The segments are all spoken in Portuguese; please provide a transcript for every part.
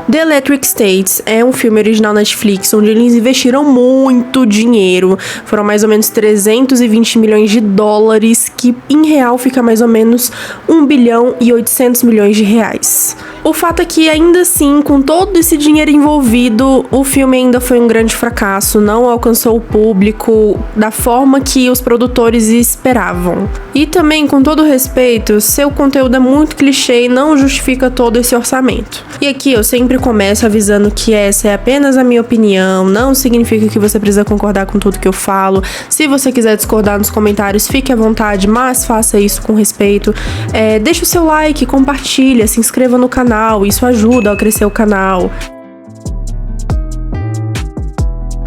The Electric States é um filme original Netflix, onde eles investiram muito dinheiro. Foram mais ou menos 320 milhões de dólares, que em real fica mais ou menos 1 bilhão e 800 milhões de reais. O fato é que, ainda assim, com todo esse dinheiro envolvido, o filme ainda foi um grande fracasso, não alcançou o público da forma que os produtores esperavam. E também, com todo respeito, seu conteúdo é muito clichê e não justifica todo esse orçamento. E aqui eu sempre começo avisando que essa é apenas a minha opinião, não significa que você precisa concordar com tudo que eu falo. Se você quiser discordar nos comentários, fique à vontade, mas faça isso com respeito. Deixa o seu like, compartilha, se inscreva no canal. Isso ajuda a crescer o canal.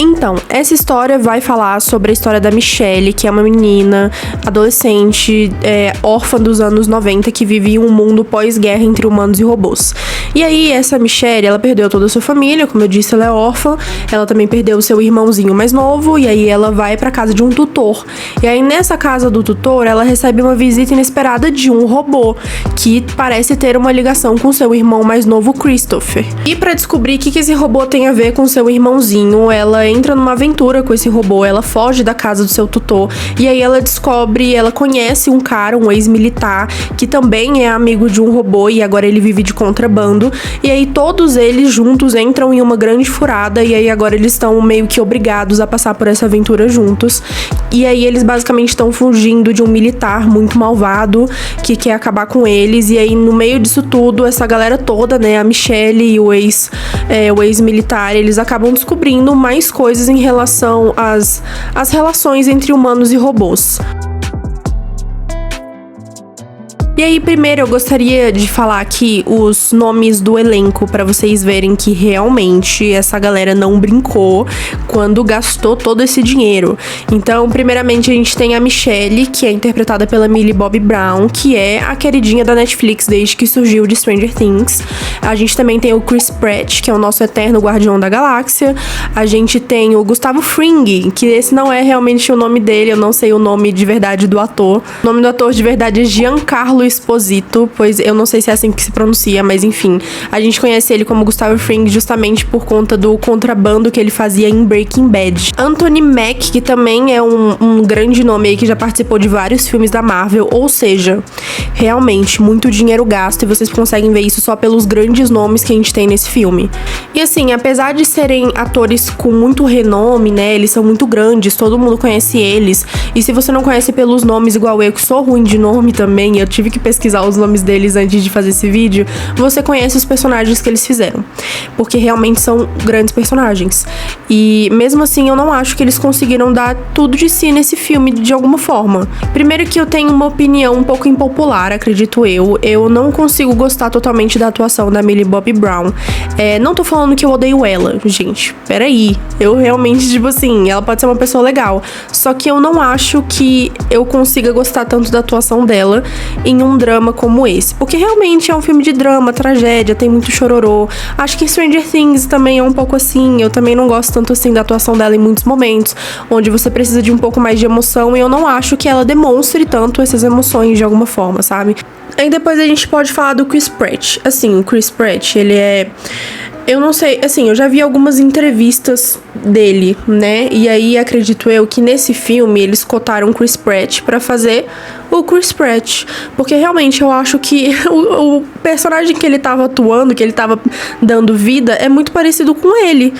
Então, essa história vai falar sobre a história da Michelle, que é uma menina, adolescente, órfã dos anos 90, que vive em um mundo pós-guerra entre humanos e robôs. E aí, essa Michelle, ela perdeu toda a sua família, como eu disse, ela é órfã, ela também perdeu o seu irmãozinho mais novo, e aí ela vai pra casa de um tutor. E aí, nessa casa do tutor, ela recebe uma visita inesperada de um robô, que parece ter uma ligação com seu irmão mais novo, Christopher. E pra descobrir o que esse robô tem a ver com seu irmãozinho, ela entra numa aventura com esse robô, ela foge da casa do seu tutor, e aí ela conhece um cara, um ex-militar, que também é amigo de um robô, e agora ele vive de contrabando, e aí todos eles juntos entram em uma grande furada, e aí agora eles estão meio que obrigados a passar por essa aventura juntos, e aí eles basicamente estão fugindo de um militar muito malvado, que quer acabar com eles, e aí no meio disso tudo, essa galera toda, né, a Michelle e o ex-militar, eles acabam descobrindo mais coisas em relação às relações entre humanos e robôs. E aí, primeiro eu gostaria de falar aqui os nomes do elenco, pra vocês verem que realmente essa galera não brincou quando gastou todo esse dinheiro. Então, primeiramente a gente tem a Michelle, que é interpretada pela Millie Bobby Brown, que é a queridinha da Netflix desde que surgiu de Stranger Things. A gente também tem o Chris Pratt, que é o nosso eterno guardião da galáxia. A gente tem o Gustavo Fring, que esse não é realmente o nome dele, eu não sei o nome de verdade do ator. O nome do ator de verdade é Giancarlo Esposito, pois eu não sei se é assim que se pronuncia, mas enfim, a gente conhece ele como Gustavo Fring justamente por conta do contrabando que ele fazia em Breaking Bad. Anthony Mack, que também é um grande nome aí, que já participou de vários filmes da Marvel, ou seja, realmente muito dinheiro gasto, e vocês conseguem ver isso só pelos grandes nomes que a gente tem nesse filme. E assim, apesar de serem atores com muito renome, né, eles são muito grandes, todo mundo conhece eles, e se você não conhece pelos nomes igual eu, que sou ruim de nome também, eu tive que pesquisar os nomes deles antes de fazer esse vídeo, você conhece os personagens que eles fizeram, porque realmente são grandes personagens. E mesmo assim, eu não acho que eles conseguiram dar tudo de si nesse filme de alguma forma. Primeiro que eu tenho uma opinião um pouco impopular, acredito eu não consigo gostar totalmente da atuação da Millie Bobby Brown. Não tô falando que eu odeio ela, gente, peraí, eu realmente, tipo assim, ela pode ser uma pessoa legal, só que eu não acho que eu consiga gostar tanto da atuação dela em um drama como esse, porque realmente é um filme de drama, tragédia, tem muito chororô. Acho que Stranger Things também é um pouco assim, eu também não gosto tanto assim da atuação dela em muitos momentos, onde você precisa de um pouco mais de emoção, e eu não acho que ela demonstre tanto essas emoções de alguma forma, sabe? Aí depois a gente pode falar do Chris Pratt. Assim, o Chris Pratt, ele é... Eu não sei, assim, eu já vi algumas entrevistas dele, né? E aí acredito eu que nesse filme eles cotaram o Chris Pratt pra fazer o Chris Pratt, porque realmente eu acho que o personagem que ele tava atuando, que ele tava dando vida, é muito parecido com ele.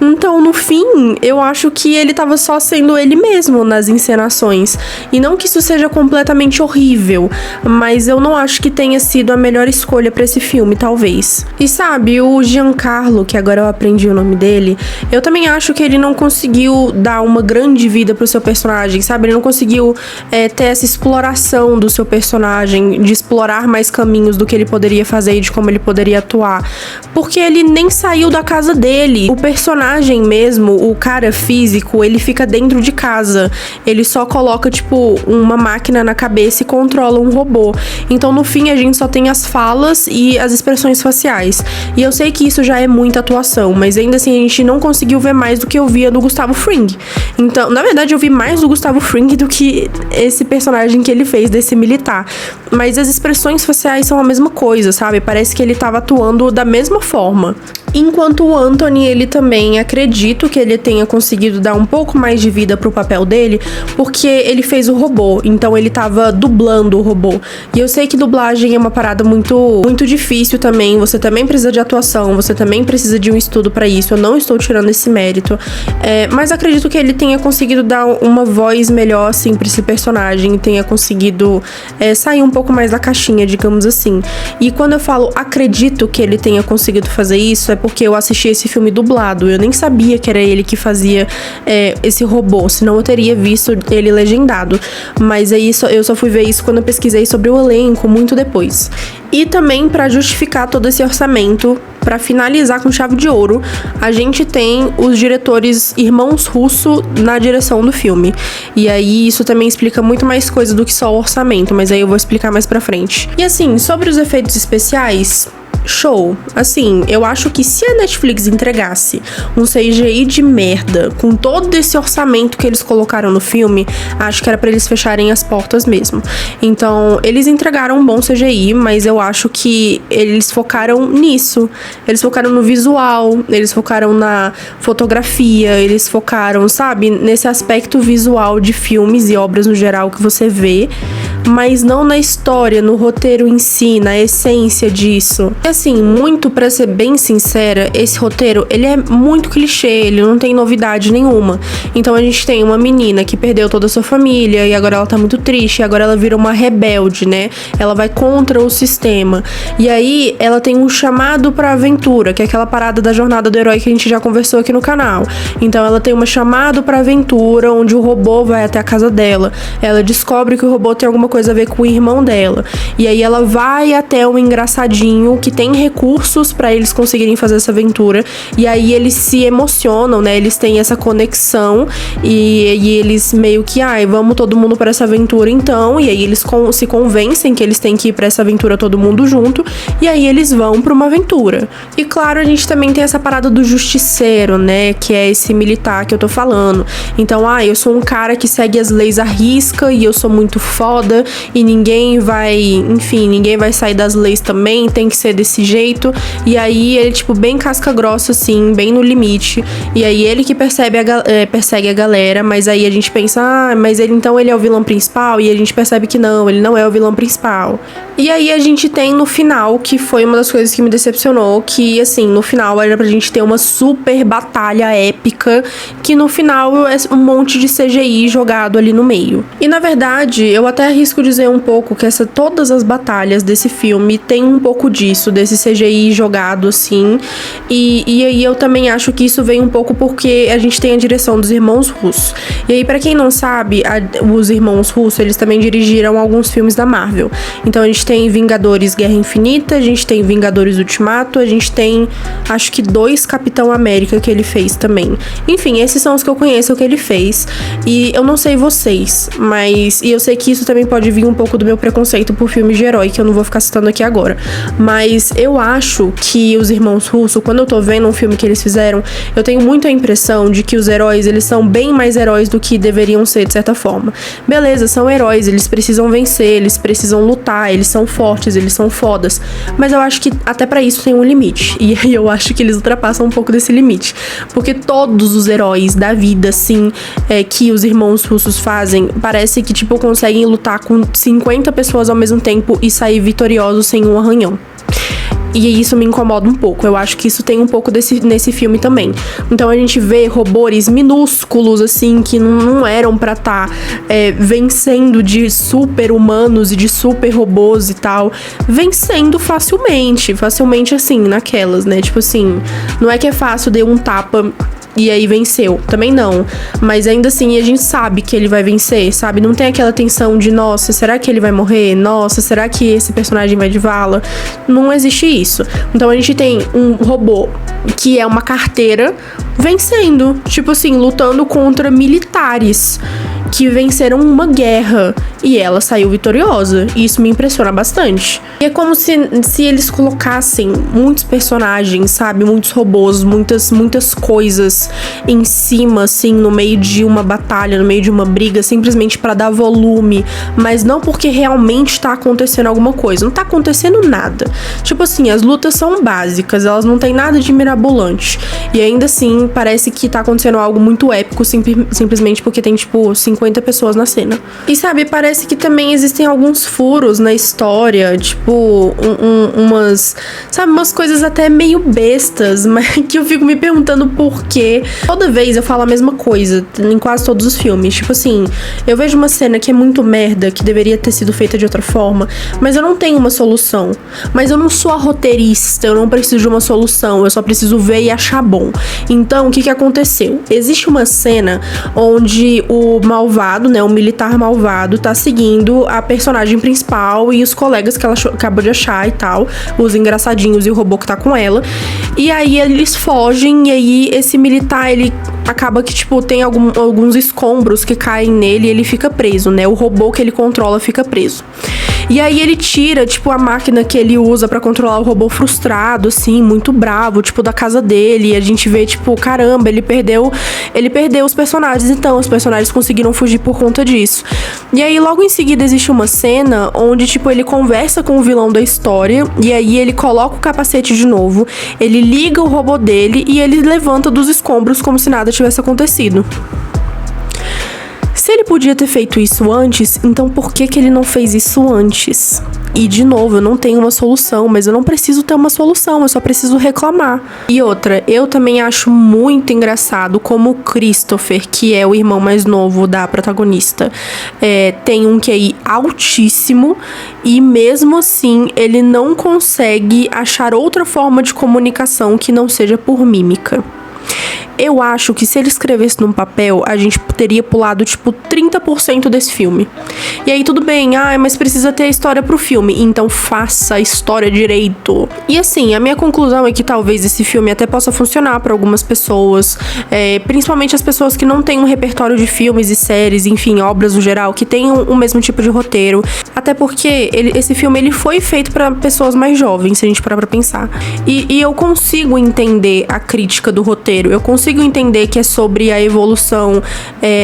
Então, no fim, eu acho que ele tava só sendo ele mesmo nas encenações. E não que isso seja completamente horrível, mas eu não acho que tenha sido a melhor escolha pra esse filme, talvez. E sabe, o Giancarlo, que agora eu aprendi o nome dele, eu também acho que ele não conseguiu dar uma grande vida pro seu personagem, sabe? Ele não conseguiu ter essa exploração do seu personagem, de explorar mais caminhos do que ele poderia fazer e de como ele poderia atuar, porque ele nem saiu da casa dele. O personagem mesmo, o cara físico, ele fica dentro de casa, ele só coloca tipo uma máquina na cabeça e controla um robô. Então no fim a gente só tem as falas e as expressões faciais, e eu sei que isso já é muita atuação, mas ainda assim a gente não conseguiu ver mais do que eu via do Gustavo Fring. Então, na verdade, eu vi mais do Gustavo Fring do que esse personagem que ele fez desse militar. mas as expressões faciais são a mesma coisa, sabe? Parece que ele tava atuando da mesma forma. Enquanto o Anthony, ele também acredito que ele tenha conseguido dar um pouco mais de vida pro papel dele, porque ele fez o robô, então ele tava dublando o robô. E eu sei que dublagem é uma parada muito difícil também, você também precisa de atuação, você também precisa de um estudo pra isso, eu não estou tirando esse mérito, mas acredito que ele tenha conseguido dar uma voz melhor, assim, pra esse personagem, tenha conseguido sair um pouco mais da caixinha, digamos assim. E quando eu falo acredito que ele tenha conseguido fazer isso, é porque eu assisti esse filme dublado. Eu nem sabia que era ele que fazia esse robô, senão eu teria visto ele legendado. Mas aí eu só fui ver isso quando eu pesquisei sobre o elenco, muito depois. E também, para justificar todo esse orçamento, para finalizar com chave de ouro, a gente tem os diretores irmãos Russo na direção do filme. E aí isso também explica muito mais coisa do que só o orçamento, mas aí eu vou explicar mais pra frente. E assim, sobre os efeitos especiais, show. Assim, eu acho que se a Netflix entregasse um CGI de merda com todo esse orçamento que eles colocaram no filme, acho que era pra eles fecharem as portas mesmo. Então, eles entregaram um bom CGI, mas eu acho que eles focaram nisso. Eles focaram no visual, eles focaram na fotografia, eles focaram, sabe, nesse aspecto visual de filmes e obras no geral que você vê, mas não na história, no roteiro em si, na essência disso. E assim, muito pra ser bem sincera, esse roteiro, ele é muito clichê, ele não tem novidade nenhuma. Então a gente tem uma menina que perdeu toda a sua família e agora ela tá muito triste, e agora ela vira uma rebelde, né? Ela vai contra o sistema. E aí ela tem um chamado pra aventura, que é aquela parada da jornada do herói que a gente já conversou aqui no canal. Então ela tem um chamado pra aventura, onde o robô vai até a casa dela. Ela descobre que o robô tem alguma coisa a ver com o irmão dela. E aí ela vai até um engraçadinho que tem recursos pra eles conseguirem fazer essa aventura. E aí eles se emocionam, né? Eles têm essa conexão e eles meio que, vamos todo mundo pra essa aventura então. E aí eles se convencem que eles têm que ir pra essa aventura todo mundo junto. E aí eles vão pra uma aventura. E claro, a gente também tem essa parada do justiceiro, né? Que é esse militar que eu tô falando. Então, eu sou um cara que segue as leis à risca e eu sou muito foda e ninguém vai sair das leis também, tem que ser desse jeito. E aí ele, tipo, bem casca grossa, assim, bem no limite. E aí ele que persegue a galera, mas aí a gente pensa, mas ele então ele é o vilão principal, e a gente percebe que não, ele não é o vilão principal. E aí a gente tem no final, que foi uma das coisas que me decepcionou, que assim, no final era pra gente ter uma super batalha épica, que no final é um monte de CGI jogado ali no meio. E na verdade, eu até arrisco dizer um pouco que todas as batalhas desse filme tem um pouco disso, desse CGI jogado assim, e aí eu também acho que isso vem um pouco porque a gente tem a direção dos irmãos Russo. E aí, pra quem não sabe, os irmãos Russo, eles também dirigiram alguns filmes da Marvel. Então a gente tem Vingadores Guerra Infinita, a gente tem Vingadores Ultimato, a gente tem, acho que 2 Capitão América que ele fez também. Enfim, esses são os que eu conheço que ele fez. E eu não sei vocês, mas... E eu sei que isso também pode vir um pouco do meu preconceito por filmes de herói, que eu não vou ficar citando aqui agora. Mas eu acho que os irmãos Russo, quando eu tô vendo um filme que eles fizeram, eu tenho muito a impressão de que os heróis, eles são bem mais heróis do que deveriam ser, de certa forma. Beleza, são heróis, eles precisam vencer, eles precisam lutar, eles são fortes, eles são fodas. Mas eu acho que até pra isso tem um limite. E aí eu acho que eles ultrapassam um pouco desse limite. Porque todos os heróis da vida, assim, que os irmãos Russos fazem, parece que, tipo, conseguem lutar com 50 pessoas ao mesmo tempo e sair vitoriosos sem um arranhão. E isso me incomoda um pouco. Eu acho que isso tem um pouco nesse filme também. Então a gente vê robôs minúsculos, assim, que não eram pra estar vencendo de super humanos e de super robôs e tal. Vencendo facilmente assim, naquelas, né? Tipo assim, não é que é fácil, dei um tapa e aí venceu. Também não. Mas ainda assim, a gente sabe que ele vai vencer, sabe? Não tem aquela tensão de, nossa, será que ele vai morrer? Nossa, será que esse personagem vai de vala? Não existe isso. Então a gente tem um robô que é uma carteira, vencendo, tipo assim, lutando contra militares que venceram uma guerra e ela saiu vitoriosa. E isso me impressiona bastante. E é como se eles colocassem muitos personagens, sabe? Muitos robôs, muitas coisas em cima, assim, no meio de uma batalha, no meio de uma briga, simplesmente pra dar volume, mas não porque realmente tá acontecendo alguma coisa. Não tá acontecendo nada. Tipo assim, as lutas são básicas, elas não têm nada de mirabolante. E ainda assim, parece que tá acontecendo algo muito épico, simplesmente porque tem, tipo, 50 pessoas na cena. E sabe, parece que também existem alguns furos na história, tipo, umas coisas até meio bestas, mas que eu fico me perguntando por quê. Toda vez eu falo a mesma coisa, em quase todos os filmes. Tipo assim, eu vejo uma cena que é muito merda, que deveria ter sido feita de outra forma, mas eu não tenho uma solução. Mas eu não sou a roteirista, eu não preciso de uma solução, eu só preciso ver e achar bom. Então, o que aconteceu? Existe uma cena onde o malvado, né, o militar malvado, tá seguindo a personagem principal e os colegas que ela acabou de achar e tal, os engraçadinhos e o robô que tá com ela. E aí eles fogem, e aí esse militar, ele acaba que, tipo, tem alguns escombros que caem nele e ele fica preso, né? O robô que ele controla fica preso. E aí ele tira, tipo, a máquina que ele usa pra controlar o robô frustrado, assim, muito bravo, tipo, da casa dele. E a gente vê, tipo, caramba, ele perdeu os personagens. Então, os personagens conseguiram fugir por conta disso. E aí, logo em seguida, existe uma cena onde, tipo, ele conversa com o vilão da história. E aí, ele coloca o capacete de novo. Ele liga o robô dele e ele levanta dos escombros como se nada tivesse acontecido. Se ele podia ter feito isso antes, então por que ele não fez isso antes? E, de novo, eu não tenho uma solução, mas eu não preciso ter uma solução, eu só preciso reclamar. E outra, eu também acho muito engraçado como o Christopher, que é o irmão mais novo da protagonista, tem um QI altíssimo e, mesmo assim, ele não consegue achar outra forma de comunicação que não seja por mímica. Eu acho que se ele escrevesse num papel, a gente teria pulado, tipo, 30% desse filme. E aí, tudo bem, mas precisa ter a história pro filme. Então, faça a história direito. E assim, a minha conclusão é que talvez esse filme até possa funcionar pra algumas pessoas. Principalmente as pessoas que não têm um repertório de filmes e séries, enfim, obras no geral, que tenham o mesmo tipo de roteiro. Até porque esse filme, ele foi feito pra pessoas mais jovens, se a gente parar pra pensar. E eu consigo entender a crítica do roteiro. Eu consigo entender que é sobre a evolução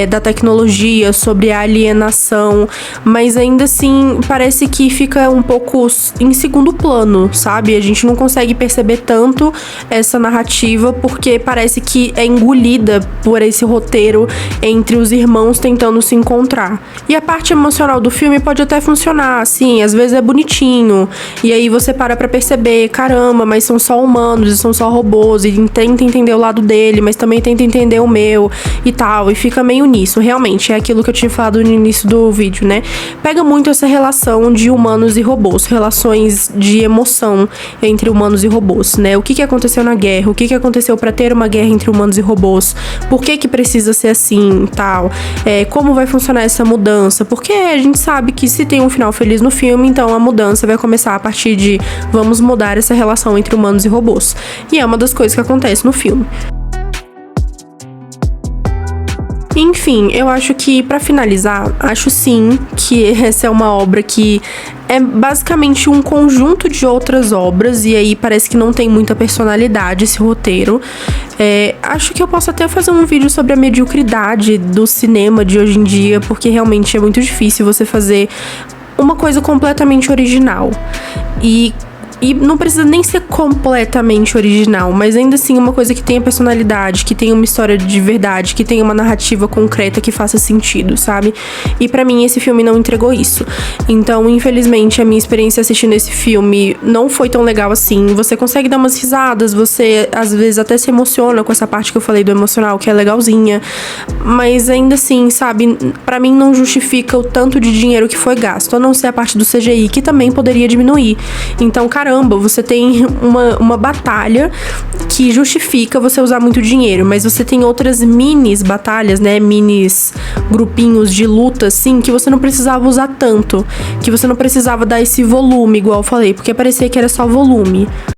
da tecnologia, sobre a alienação, mas ainda assim parece que fica um pouco em segundo plano, sabe? A gente não consegue perceber tanto essa narrativa porque parece que é engolida por esse roteiro entre os irmãos tentando se encontrar. E a parte emocional do filme pode até funcionar, assim, às vezes é bonitinho, e aí você para pra perceber, caramba, mas são só humanos, são só robôs, e tenta entender o lado dele, mas também tenta entender o meu e tal, e fica meio nisso. Realmente, é aquilo que eu tinha falado no início do vídeo, né? Pega muito essa relação de humanos e robôs, relações de emoção entre humanos e robôs, né? O que aconteceu na guerra, o que aconteceu pra ter uma guerra entre humanos e robôs, por que precisa ser assim, tal, como vai funcionar essa mudança, porque a gente sabe que se tem um final feliz no filme, então a mudança vai começar a partir de vamos mudar essa relação entre humanos e robôs. E é uma das coisas que acontece no filme. Enfim, eu acho que, pra finalizar, acho sim que essa é uma obra que é basicamente um conjunto de outras obras, e aí parece que não tem muita personalidade esse roteiro. Acho que eu posso até fazer um vídeo sobre a mediocridade do cinema de hoje em dia, porque realmente é muito difícil você fazer uma coisa completamente original. E não precisa nem ser completamente original, mas ainda assim uma coisa que tenha personalidade, que tenha uma história de verdade, que tenha uma narrativa concreta que faça sentido, sabe? E pra mim esse filme não entregou isso. Então, infelizmente, a minha experiência assistindo esse filme não foi tão legal assim. Você consegue dar umas risadas, você às vezes até se emociona com essa parte que eu falei do emocional, que é legalzinha, mas ainda assim, sabe? Pra mim não justifica o tanto de dinheiro que foi gasto, a não ser a parte do CGI, que também poderia diminuir. Então, caramba, você tem uma batalha que justifica você usar muito dinheiro, mas você tem outras minis batalhas, né, minis grupinhos de luta, assim, que você não precisava usar tanto, que você não precisava dar esse volume, igual eu falei, porque parecia que era só volume.